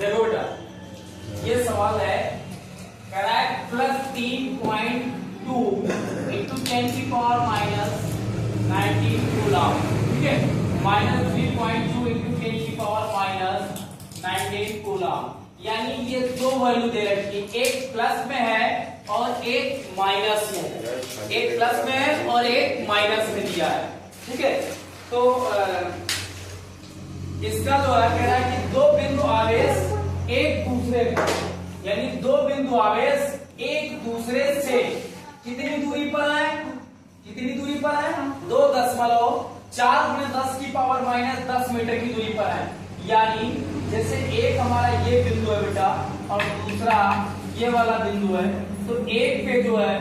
देखो बेटा, ये सवाल है करेक्ट प्लस 3.2 इंटू 10 की पावर माइनस 19 कूलम, ठीक है, माइनस 3.2 इंटू 10 की पावर माइनस 19 कूलम। यानी ये दो वैल्यू दे रखी है, एक प्लस में है और एक माइनस में है, एक प्लस में है और एक माइनस में दिया है, ठीक है। तो इसका जो है कह रहा है कि दो बिंदु आवेश एक दूसरे में, यानी दो बिंदु आवेश एक दूसरे से कितनी दूरी पर है, कितनी दूरी पर है, 2.4 गुणे 10 की पावर माइनस 10 मीटर की दूरी पर है। यानी जैसे एक हमारा ये बिंदु है बेटा और दूसरा ये वाला बिंदु है, तो एक पे जो है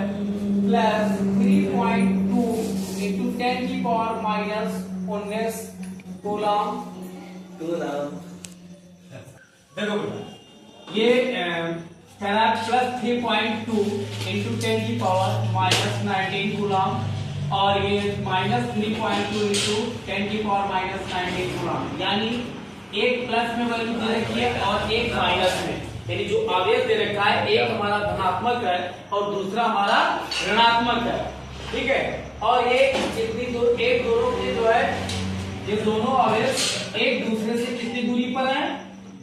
प्लस 3.2 इंटू 10 की पावर माइनस 19 कूलम। देखो बेटा, ये प्लस 3.2 इंटू 10 की पावर माइनस 19 कूलम और ये माइनस 3.2 इंटू 10 की पावर माइनस 19 कूलम। यानी एक प्लस में वैल्यू दे रखी है और एक माइनस में, यानी जो आवेश दे रखा है एक हमारा धनात्मक है और दूसरा हमारा ऋणात्मक है, ठीक है। और ये कितनी दूर, एक दोनों के जो है ये दोनों आवेश एक दूसरे से कितनी दूरी पर हैं,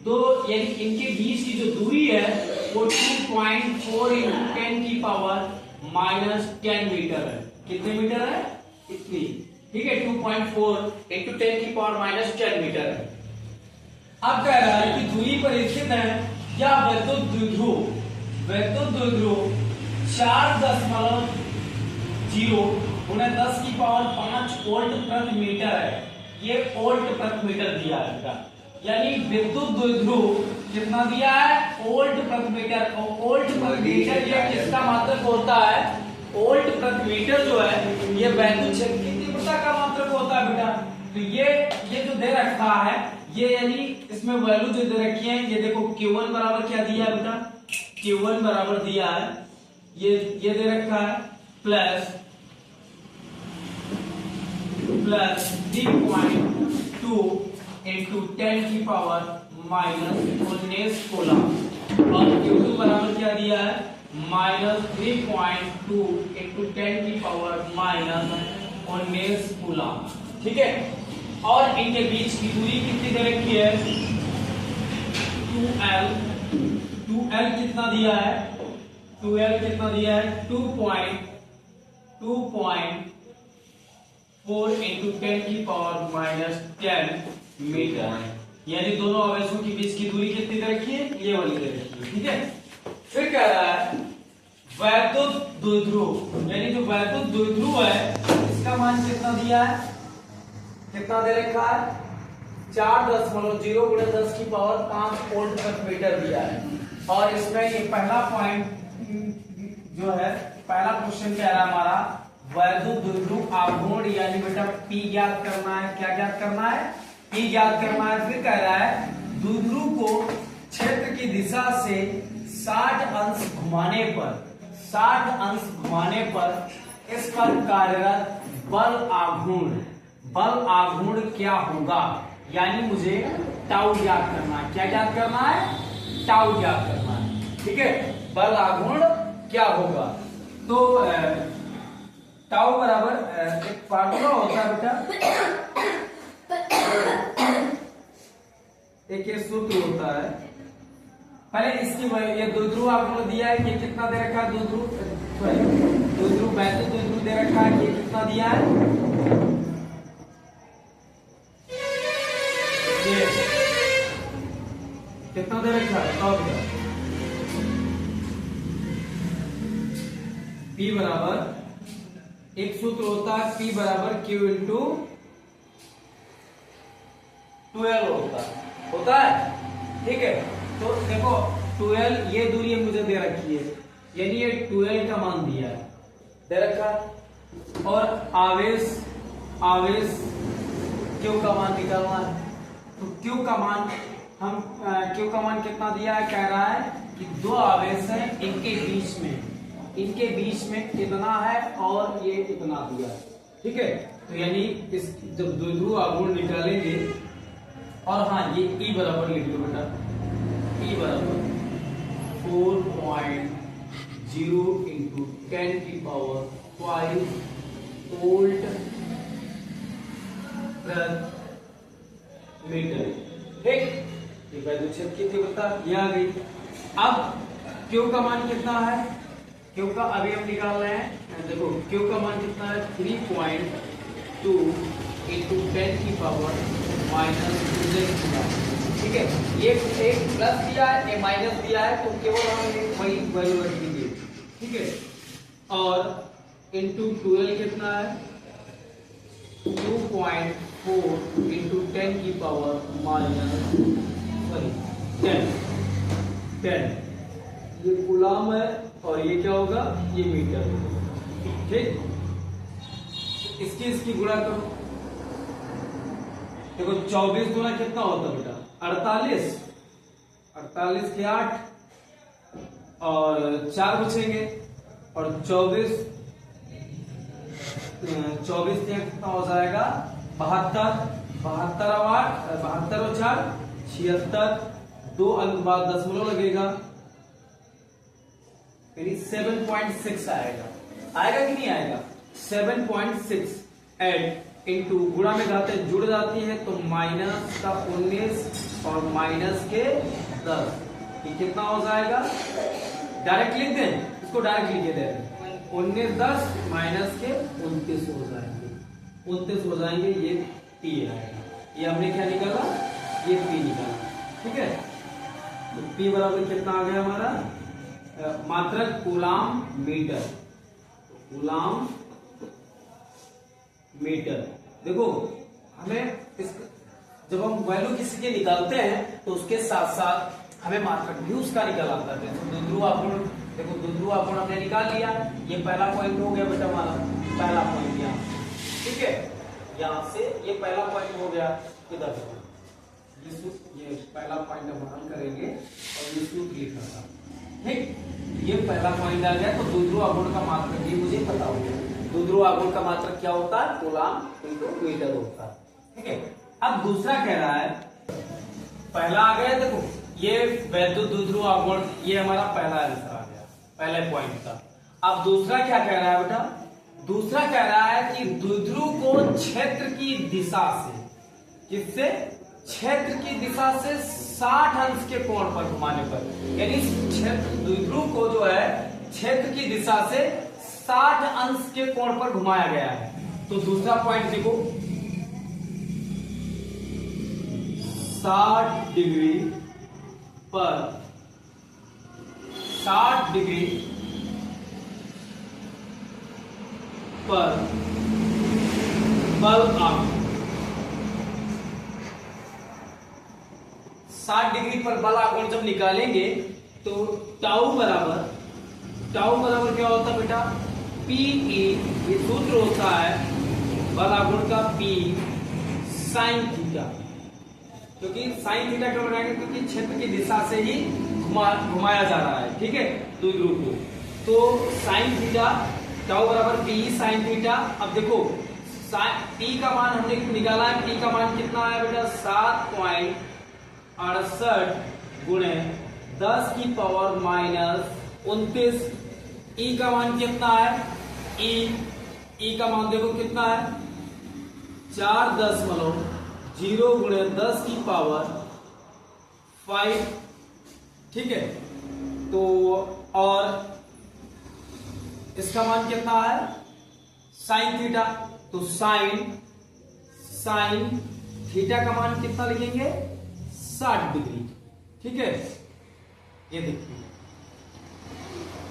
तो यानी इनके बीच की जो दूरी है वो 2.4 इंटू 10 की पावर माइनस 10 मीटर है। कितने मीटर है, इतनी, ठीक है, 2.4 इंटू 10 की पावर माइनस 10 मीटर है। अब कह रहा है कि दूरी पर स्थित है या वैद्युत द्विध्रुव, वैद्युत द्विध्रुव 4.0 गुणे 10 की पावर 5 वोल्ट प्रति मीटर है। ये वोल्ट प्रति मीटर दिया है, यानी विद्युत द्विध्रुव कितना दिया है, वोल्ट प्रति मीटर। और वोल्ट प्रति मीटर ये किसका मात्रक होता है, वोल्ट प्रति मीटर जो है ये वैद्युत क्षेत्र की तीव्रता का मात्रक होता है बेटा। तो ये जो दे रखा है ये, यानी इसमें वैल्यू जो दे रखी है, ये देखो Q1 बराबर क्या दिया है बेटा, Q1 बराबर दिया है ये दे रखा है प्लस 3.2 इंटू 10 की पावर माइनस 19 कूलम और Q2 बराबर क्या दिया है, माइनस 3.2 इंटू 10 की पावर माइनस 19 कूलम, ठीक है। और इनके बीच की दूरी कितनी दे रखी है, 2L। 2L कितना दिया है, 2L कितना दिया है, 2.4 इंटू 10 की पावर माइनस 10 मीटर। यानी दोनों आवेशों के बीच की दूरी कितनी दे रखी है, ये वाली दे रखी है, ठीक है। फिर कह रहा है वैद्युत द्विध्रुव, यानी जो वैद्युत द्विध्रुव है इसका मान कितना दिया है, कितना दे रखा है, 4.0 गुणे 10 की पावर 5 वोल्ट प्रति मीटर दिया है। और इसमें ये पहला पॉइंट जो है, पहला क्वेश्चन कह रहा है हमारा वैद्युत द्विध्रुव आघूर्ण, यानी बेटा P ज्ञात करना है। क्या ज्ञात करना है, P ज्ञात करना है। फिर कह रहा है द्विध्रुव को क्षेत्र की दिशा से 60 अंश घुमाने पर, 60 अंश घुमाने पर इस पर कार्यरत बल आघूर्ण, बल आघूर्ण क्या होगा, यानी मुझे टाउ ज्ञात करना है। क्या ज्ञात करना है, टाउ ज्ञात करना है, ठीक है। बल आघूर्ण क्या होगा, तो टाउ बराबर एक फार्मूला होता है बेटा, एक ये सूत्र होता है। पहले इसकी ये द्विध्रुव आघूर्ण दिया है, ये कितना दे रखा है, द्विध्रुव वैद्युत द्विध्रुव दे रखा है, ये कितना दिया है, कितना दे रखा है, बताओ भैया। P बराबर एक सूत्र होता है, P बराबर Q इंटू 12 होता है, ठीक है। तो देखो 12 ये दूरी मुझे दे रखी है, यानी ये 12 का मान दिया है, दे रखा है। और आवेश Q का मान निकालना है, तो Q का मान हम Q का मान कितना दिया है, कह रहा है कि दो आवेश हैं, इनके बीच में इतना है और ये इतना दिया है, ठीक है। तो यानी इस जब द्विध्रुव आघूर्ण निकालेंगे, और हाँ ये E बराबर लिख लो बेटा, P बराबर 4.0 इंटू 10⁵ वोल्ट प्रति मीटर। ठीक, ये वैद्युत क्षेत्र की तीव्रता ये आ गई। अब Q का मान कितना है? Q का अभी हम निकाल रहे हैं, देखो Q का मान कितना है 3.2 इंटू 10⁻⁻²। ठीक है, ये एक प्लस दिया है, ये माइनस दिया है, तो केवल हमें वही वैल्यू रख दीजिए। ठीक है, और इंटू 12 कितना है 2.4 इंटू 10⁻10। ये कूलम है और ये क्या होगा, ये मीटर। ठीक, इसकी गुणा करो। देखो 24 गुना कितना होता है बेटा 48, 48 के 8 और 4 बचेंगे, और 24 कितना हो जाएगा 72, 72 और 8, 72 और 4 76, 2 अंक बाद दशमलव लगेगा, यानी 7.6 आएगा कि नहीं आएगा 7.6 एड इंटू गुणा में जाते जुड़ जाती है तो माइनस का 19 और माइनस के 10, ये कितना हो जाएगा, डायरेक्ट लिख दें इसको, डायरेक्ट लिख दे 19 10 माइनस के 29 हो जाएंगे, 29 हो जाएंगे, ये P आएगा। ये हमने क्या निकाला, ये P निकाला। ठीक है, तो P बराबर कितना आ गया हमारा, मात्रक कूलाम मीटर, कूलाम मीटर। देखो हमें जब हम वैल्यू किसी के निकालते हैं तो उसके साथ साथ हमें मात्रक भी उसका निकालना है। द्विध्रुव आघूर्ण, देखो द्विध्रुव आघूर्ण हमने निकाल लिया, ये पहला पॉइंट हो गया बेटा हमारा, पहला पॉइंट यहाँ। ठीक है, यहाँ से ये पहला पॉइंट हो गया, इधर ये पहला पॉइंट हम हल करेंगे और ये सूत्र लिखा था। ठीक, ये पहला पॉइंट आ गया, तो द्विध्रुव आघूर्ण का मात्रक भी मुझे पता हो गया। द्विध्रुव आघूर्ण का मात्रक क्या होता है, कूलाम इंटू मीटर होता है। ठीक है, अब दूसरा कह रहा है, पहला आ गया, देखो ये वैद्युत द्विध्रुव आघूर्ण, ये हमारा पहला आंसर आ गया, पहले पॉइंट का। अब दूसरा क्या कह रहा है बेटा, दूसरा कह रहा है कि द्विध्रुव को क्षेत्र की दिशा से, किससे, क्षेत्र की दिशा से 60 अंश के कोण पर घुमाने पर, यानी क्षेत्र द्विध्रुव को जो है क्षेत्र की दिशा से 60 अंश के कोण पर घुमाया गया है। तो दूसरा पॉइंट देखो 60 डिग्री पर 60 डिग्री पर बल आघूर्ण, 60 डिग्री पर बल आघूर्ण जब निकालेंगे तो टाउ बराबर क्या होता है बेटा, PE, ये सूत्र होता है बल आघूर्ण का P साइन थीटा, क्योंकि साइन थीटा क्यों बनाएंगे, क्योंकि क्षेत्र की दिशा से ही घुमाया जा रहा है। ठीक है, द्विध्रुव को, तो साइन थीटा टाउ बराबर P साइन थीटा। अब देखो P का मान हमने निकाला है, P का मान कितना है बेटा 7.68 गुणे 10⁻⁻29। E का मान कितना है, E का मान देखो कितना है 4.0 गुणे 10⁵। ठीक है, तो और इसका मान कितना है साइन थीटा, तो साइन थीटा का मान कितना लिखेंगे 60 डिग्री। ठीक है, ये देखिए,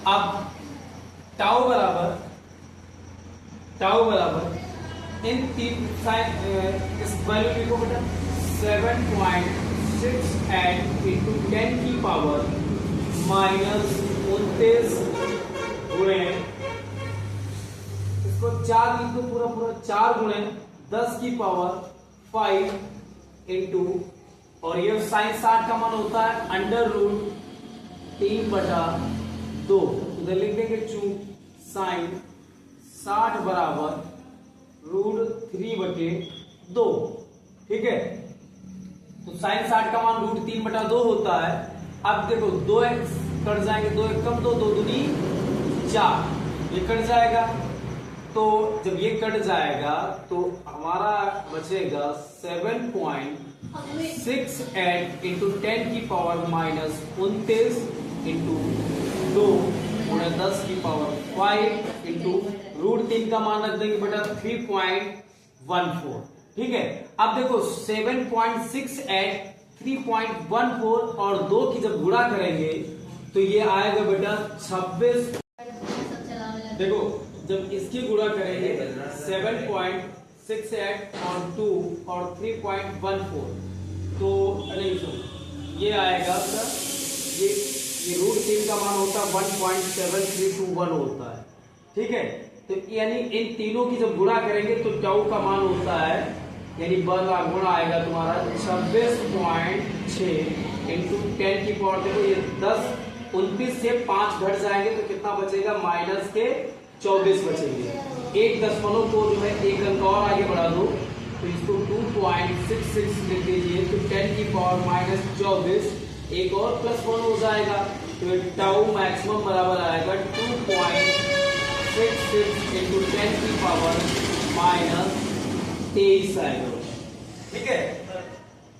अब टाउ बराबर इन तीन इस वैल्यू लिखो बेटा 7.68 इंटू 10⁻⁻29 गुणे, इसको 4 लिखो पूरा 4 गुणे 10⁵ इंटू, और ये साइन 60 का मान होता है √3/2, उधर लिख देंगे चूंकि साइन 60 बराबर √3/2। ठीक है, तो साइन 60 का मान √3/2 होता है, अब देखो 2x कट जाएंगे, 2 कम 2, 2 दूनी 4, ये कट जाएगा। तो जब ये कट जाएगा तो हमारा बचेगा 7.68 इंटू 10 की पावर माइनस 29 इंटू 2 गुणा 10 की पावर 5 इंटू √3 का मान रख देंगे बेटा 3.14। ठीक है, अब देखो 7.68 3.14 और 2 की जब गुणा करेंगे तो ये आएगा बेटा 26। देखो जब इसकी गुणा करेंगे 7.68 और 2 और 3.14 तो नहीं तो ये आएगा सर, ये √3 का मान होता है 1.7321 होता है। ठीक है, तो यानी इन तीनों की जब गुणा करेंगे तो टाउ का मान होता है, यानी बड़ा गुणा आएगा तुम्हारा 26.6 इंटू 10 की पावर। देखो ये 10 29 से 5 घट जाएंगे तो कितना बचेगा, माइनस के 24 बचेंगे। एक दशमलव को जो है एक अंक और आगे बढ़ा दो तो इसको 2.66 लिख दीजिए, तो 10 की पावर माइनस 24 एक और +1 हो जाएगा, तो टाउ मैक्सिमम बराबर आएगा 2.66 इंटू 10 की पावर माइनस 23 आएगा। ठीक है,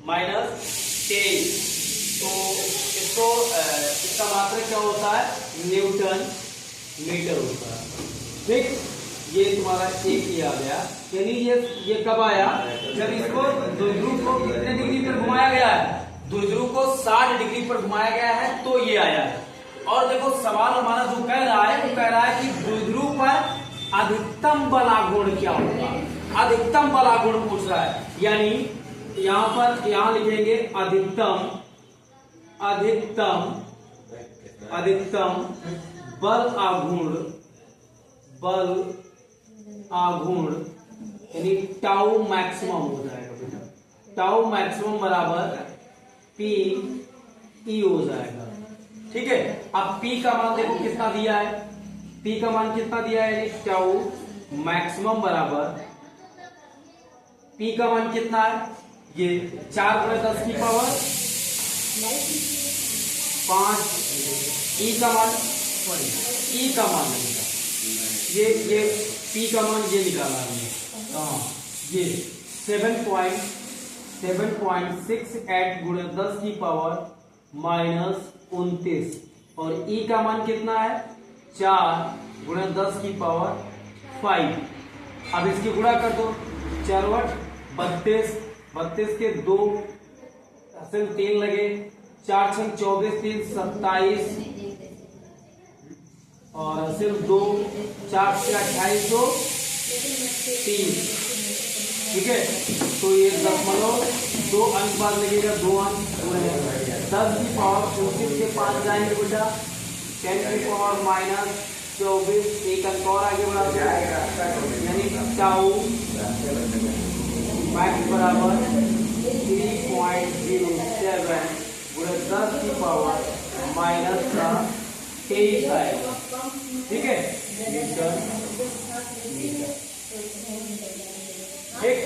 माइनस 23। तो इसको इसका मात्रक क्या होता है, न्यूटन मीटर होता है। ठीक, ये तुम्हारा एक ही आ गया। यानी ये कब आया, जब इसको द्विध्रुव को कितने डिग्री पर घुमाया गया है, द्विध्रुव को 60 डिग्री पर घुमाया गया है तो ये आया है। और देखो सवाल हमारा जो कह रहा है वो कह रहा है कि द्विध्रुव पर अधिकतम बल आघूर्ण क्या होगा, अधिकतम बल आघूर्ण पूछ रहा है। यानी यहां लिखेंगे अधिकतम बल आघूर्ण यानी टाउ मैक्सिमम हो जाएगा बेटा, टाउ मैक्सिमम बराबर पी ई हो जाएगा। ठीक है, अब पी का मान देखो कितना दिया है, पी का मान कितना दिया है, यानी टाउ मैक्सिमम बराबर पी का मान कितना है, ये 4 गुणा 10 की पावर 5, ई का मान नहीं, ये पी का मान ये निकाला हमने, ये 7.68 गुणा 10 की पावर माइनस 29 और ई का मान कितना है, 4 गुणा 10 की पावर 5। अब इसकी गुणा कर दो, 4 वट 32, 32 के 2 असल 3 लगे, 4 छंग 24, 3 27 और सिर्फ 2, 4 से 28 2 3। ठीक है, तो ये 2 अंक बाद लगेगा, 2 अंक 10 की पावर 29 के 5 जाएंगे बेटा, 10 की पावर माइनस 24 एक अंक और आगे बढ़ा जाएगा, यानी टाउ मैक्स बराबर 3.07 गुणा 10 की पावर माइनस 23 आएगा। ठीक है, मीटर ठीक।